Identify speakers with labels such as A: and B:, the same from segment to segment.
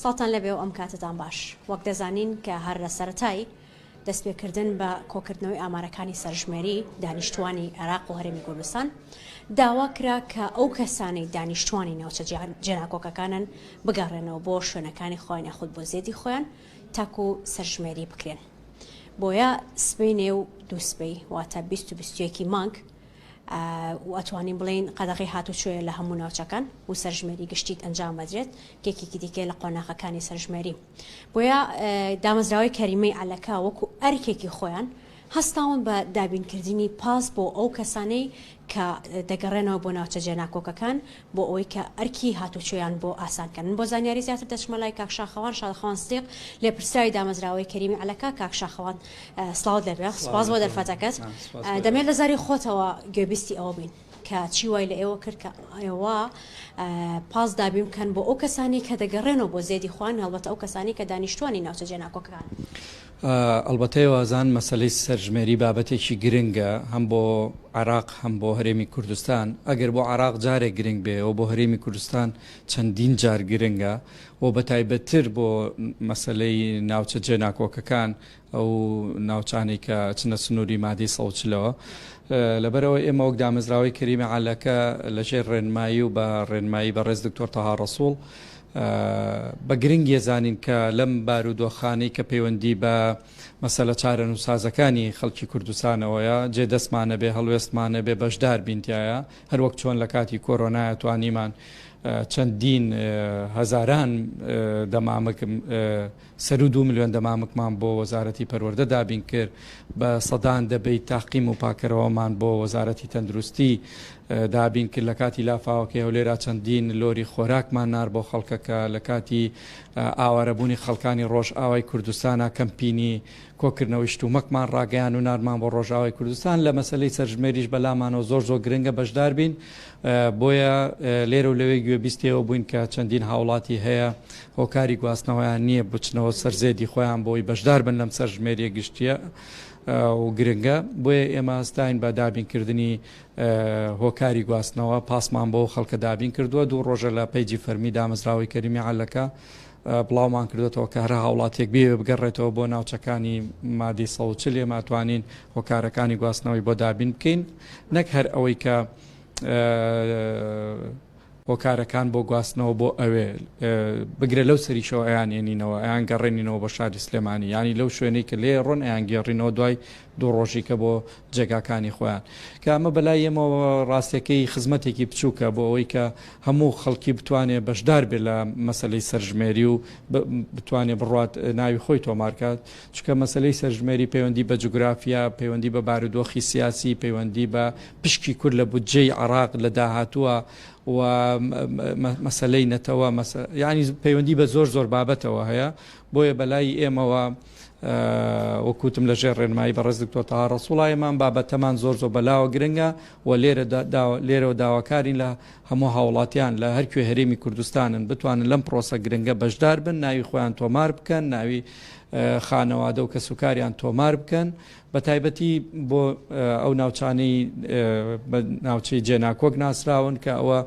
A: ساڵتان لەبێ و ئەم کاتتان باش وەک دەزانین کە هەر لە سەرەتایی دەستپێکردن بە کۆکردنەوەی ئامارەکانی سەرژمێری دانیشتوانی عێراق و هەرێمی کوردستان داوا کرا کە ئەو کەسانەی دانیشتوانی ناوچە جێناکۆکەکانن بگەڕێنەوە بۆ شوێنەکانی خۆیان یاخود بۆ زێدی خۆیان تاکو سەرژمێری بکرێن بۆیە سبەی نێو دووسبەی واتە 20 مانگ واتوانین بڵین قەدەغی هاتوچۆیە لە هەموو ناوچەکان و سەرژمێری گشتیت ئەنجام بدرێت کێکێکی دیکە لە قۆناغەکانی سەرژمێری بۆیە دامەزراوەی کەریمەی عەلەکا وەکو ئەرکێکی خۆیان هەستاون بە دابینکردنی پاس بۆ ئەو کەسانەی کە دەگەڕێنەوە بۆ ناوچە جێناکۆکەکان بۆ ئەوەی کە ئەرکی هاتوچۆیان بۆ ئاسانکردن بۆ زانیاری زیاتر دەچمەلای کاکشاخەوان شادخەوان سدیق لێ پرسراوی دامەزراوەی کەریمی عەلەکا کاکشاخەوان سڵاوت لەبێ سپاس بۆ دەرفەتەکەت دەمێت لە زاری خۆتەوە گوێبیستی ئەوە بین کە چی وای لە ئێوە کرد کە ئێوە پاس دابین بکەن بۆ ئەو کەسانی کە دەگەڕێنەوە بۆ زێدی خوان هەڵبەتە ئەو کەسانی کە دانیشتوانی ناوچە جێناکۆکەکان
B: ئەلبەتە وازان مەسەلەی سەرژمێری بابەتێکی گرنگە هەم بۆ عێراق هەم بۆ هەرێمی کوردستان ئەگەر بۆ عێراق جارێک گرنگ بێ و بۆ هەرێمی کوردستان چەندین جار گرنگە و بە تایبەتتر بۆ مەسەلەی ناوچە جێناکۆکەکان ئەو ناوچانی کە چنە سنووری مادەی سەڵچلەوە لەبەرەوە ئێمە وەک دامەزراوەی کەریمە عەلەکە لەژێر ڕێنمایی و بە ڕێنمایی بە ڕێز دکتۆر تەها ڕەسوڵ بە گرنگ ێزانین کە لەم بارودۆخانەی کە پەیوەندی بە مەسەلە چارەنووسازەکانی خەڵکی کوردستانەوەیە جێدەستمانە بێ هەڵوێستمانە بێ بەشدار بینتیایە هەروەک چۆن لە کاتی کۆرۆنایە توانیمان چەندین هەزاران دەمامک سەر و 2 ملیۆن دەمامکمان بۆ وەزارەتی پەروەردە دابین کرد بە سەدان دەبەی تاقیم و پاکەرەوەمان بۆ وەزارەتی تەندروستی دابین کرد لە کاتی لافاوەکە هەولێرا چەندین لۆری خۆراکمان نار بۆ خەڵکەکە لە کاتی ئاوارەبوونی خەڵکانی ڕۆژ ئاوای کوردستانە کەمپینی کۆکردنەوەی شتومەکمان ڕاگەیان و نارمان بۆ ڕۆژاوای کوردستان لە مەسلەی سەرژمێریش بەلامانەوە زۆر گرنگە بەشدار بین بۆیە لێرە و لەوەی گوێبیستیەوە بووین کە چەندین هاوڵاتی هەیە هۆکاری گواستنەوەیان نییە بچنەوە سەرزێدی خۆیان بۆی بەشدار بن لەم سەرژمێریە گشتیە و گرنگە بۆیە ئێمە هەستاین بە دابینکردنی هۆکاری گواستنەوە پاسمان بۆ خەڵکە دابین کردووە 2 ڕۆژە لە پەیجی فەرمی دامەزراوەی کەریمی عەلەکە بڵاومان کردوێتەوە کە هەر هاوڵاتێک بێ بگەڕێتەوە بۆ ناوچەکانی مادەی سەڵچل ئێماتوانین هۆکارەکانی گواستنەوەی بۆ دابین بکەین نەک هەر ئەوەی کە هۆکارەکان بۆ گواستنەوە بۆ ئەوێ بگرێت لەو سەریشەوە ئەیانێنینەوە ئەیان گەڕێنینەوە بۆ شاری سلێمانی ینی لەو شوێنەی کە لێ ڕۆن ئەیان گێڕینەوە دوای 2 ڕۆژی کە بۆ جێگاکانی خۆیان کە ئەمە بەلای ئێمەوە ڕاستیەکەی خزمەتێکی بچووکە بۆ ئەوەی کە هەموو خەڵکی بتوانێت بەشدار بێت لە مەسلەی سەرژمێری و بتوانێت بڕات ناوی خۆی تۆمارکات چکە مەسلەی سەرژمێری پەیوەندی بە جوگرافیا پەیوەندی بە بارودۆخی سیاسی پەیوەندی بە پشکی کورد لە بودجەی عێراق لە داهاتووە و مەسلەی نەتەوە ینی پەیوەندی بە زۆر بابەتەوە هەیە بۆیە بەلای ئێمەوە وەکوتم لە ژێر ڕێنمایی بە ڕێز دکتۆر تەها ڕەسوڵایمان بابەتەمان زۆر بەلاوە گرنگە و لێرەوە داواکارین لە هەموو هاوڵاتیان لە هەرکوێ هەرێمی کوردستانن بتوانن لەم پرۆسە گرنگە بەشدار بن ناوی خۆیان تۆمار بکەن ناوی خانەوادە و کەسوکاریان تۆمار بکەن بە تایبەتی بۆ ئەو ناوچانەی ناوچەی جێناکۆک ناسراون کە ئەوە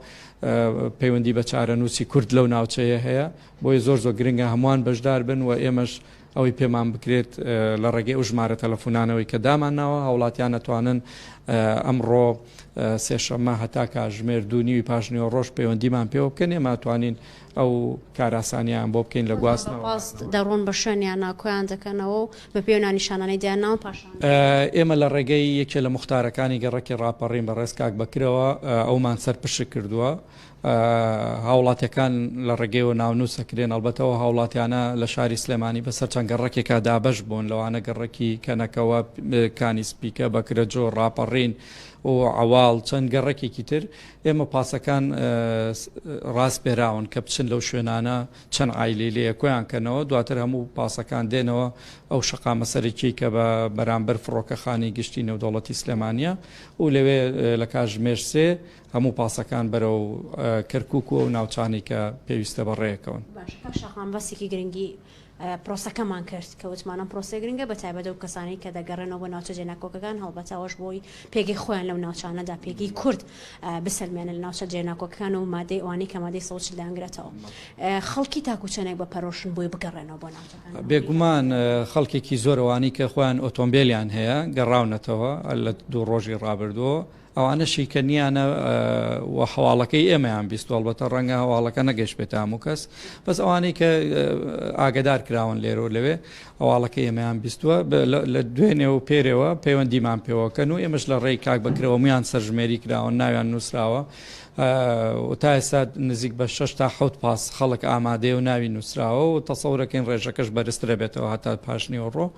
B: پەیوەندی بە چارەنووسی کورد لەو ناوچەیە هەیە بۆیە زۆر گرنگە هەمووان بەشدار بن و ئێمەش ئەوەی پێمان بکرێت لە ڕێگەی ئەو ژمارە تەلەفۆنانەوەی کە دامانناوە هاوڵاتیان نەتوانن ئەمڕۆ سێشەممە هەتا کاتژمێر 2 پاشنیوە ڕۆژ پەیوەندیمان پێوە بکەن ئێماتوانین ئەو کاراسانیان بۆ بکەین لە گواستنەوە
A: دەڕۆن بە شوێنیان ناکۆیان دەکەنەوە و بە پێوە نیشانانەی دیانناوە پاشان
B: ئێمە لە ڕێگەی یەکێ لە مختارەکانی گەڕەکی ڕاپەڕین بە ڕێز کاک بەکرەوە ئەومان سەرپشک کردووە هاوڵاتیەکان لە ڕێگەیەوە ناونووسەکرێن ئەلبەتەوە هاوڵاتیانە لە شاری سلێمانی بەسەر چەند گەڕەکێکا دابەش بوون لەوانە گەڕەکی کەنەکەوە کانی سپیکە بەکرەجۆ ڕاپەڕین و عواڵ چەند گەڕەکێکی تر ئێمە پاسەکان ڕاست پێراون کە بچن لەو شوێنانە چەند ئایلی لێ کۆیان کەنەوە دواتر هەموو پاسەکان دێنەوە ئەو شقامە سەرکی کە بە بەرامبەر فڕۆکەخانی گشتی نێودەوڵەتی سلێمانیە و لەوێ لە کاتژمێر 3 هەموو پاسەکان بەرەو کەرکووک و ناوچانی کە پێویستە بەڕێیەکەون.
A: شەخان بەسێکی گرنگی پرۆسەکەمان کرد کە وتمانە پرۆسی گرنگە بە تایبەت و کەسانی کە دەگەڕێنەوە بۆ ناوچە جێناکۆکەکان هەڵبەتەوەش بۆی پێگەی خۆیان لەو ناوچانەدا پێگەی کورد بسەلمێنە لە ناوچە جێناکۆکەکان و مادەی ئەوانەی کە مادەی سەوچ دانگرێتەوە خەڵکی تاکوچەنێک بە پەرۆشن بۆی بگەڕێنەوە بۆ ناوچەکان
B: بێگومان خەڵکێکی زۆرەوانی کە خۆیان ئۆتۆمبیلیان هەیە گەڕاونەتەوە لە 2 ڕۆژی ڕابردووە ئەوانەشی کە نیانە و هەواڵەکەی ئێمەیان بیست ئەلبەتە ڕەنگە هەواڵەکە نەگەشت بێت هەموو کەس بەس ئەوانەی کە ئاگدار کراون لێرە و لەوێ هەواڵەکەی ئێمەیان بیستووە لە دوێنێ و پێرەوە پەیوەندیمان پێوەکەن و ئێمەش لە ڕێی کاک بەکرەوە میان سەرژمێری کراون ناویان نووسراوە و تا ئێستا نزیک بە 6 تا 7 پاس خەڵک ئامادەیە و ناوی نووسراوە و تەسەورەکەین ڕێژەکەش بەرزترە بێتەوە هەتا پاشنی ڕۆ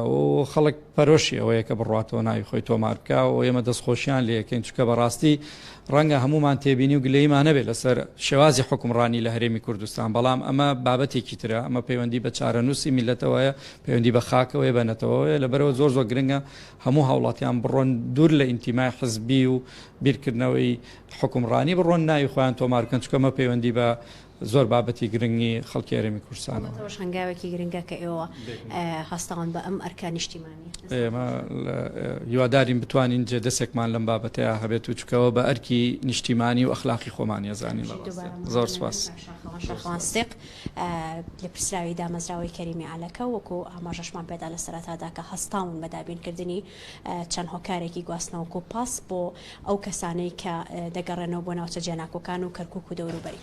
B: و خەڵک پەرۆشی ئەوەیە کە بڕاتەوە ناوی خۆی تۆمارکە و ئێمە دەستخۆشیان لەکەین چکە بەڕاستی ڕەنگە هەمومان تێبینی و گلەیمان نەبێت لەسەر شێوازی حکومڕانی لە هەرێمی کوردستان بەڵام ئەمە بابەتێکی ترە ئەمە پەیوەندی بە چارەنووسی میلەتەوەیە پەیوەندی بە خاکەوەی بەنەتەوەیە لەبەرەوە زۆر گرنگە هەموو هاوڵاتیان بڕۆن دوور لە ئینتیمای حزبی و بیرکردنەوەی حکومڕانی بڕۆن ناوی خۆیان تۆمارکەن چکە ئەمە پەیوەندی بە زۆر بابەتی گرنگی خەڵکی هەرێمی کوردستانەوە
A: هەنگاوێکی گرنگە کە ئێوە هەستاوان بە ئەم ئەرکان نیشتیمانی
B: ئێمە هیوادارین بتوانین جێ دەستێکمان لەم بابەتەیە هەبێت و چکەوە بە ئەرکی نیشتیمانی و ئەخلاقی خۆمان ێزانین زۆر سپاس
A: سێق لە پرسراوی دامەزراوی کەریمی عەلەکە وەکو ئاماژەشمان پێدا لە سەرەتادا کە هەستاون بە دابینکردنی چەند هۆکارێکی گواستنەوەکو پاس بۆ ئەو کەسانەی کە دەگەڕێنەوە بۆ ناوچە جێناکۆکان و کەرکووک و دەوروبەری.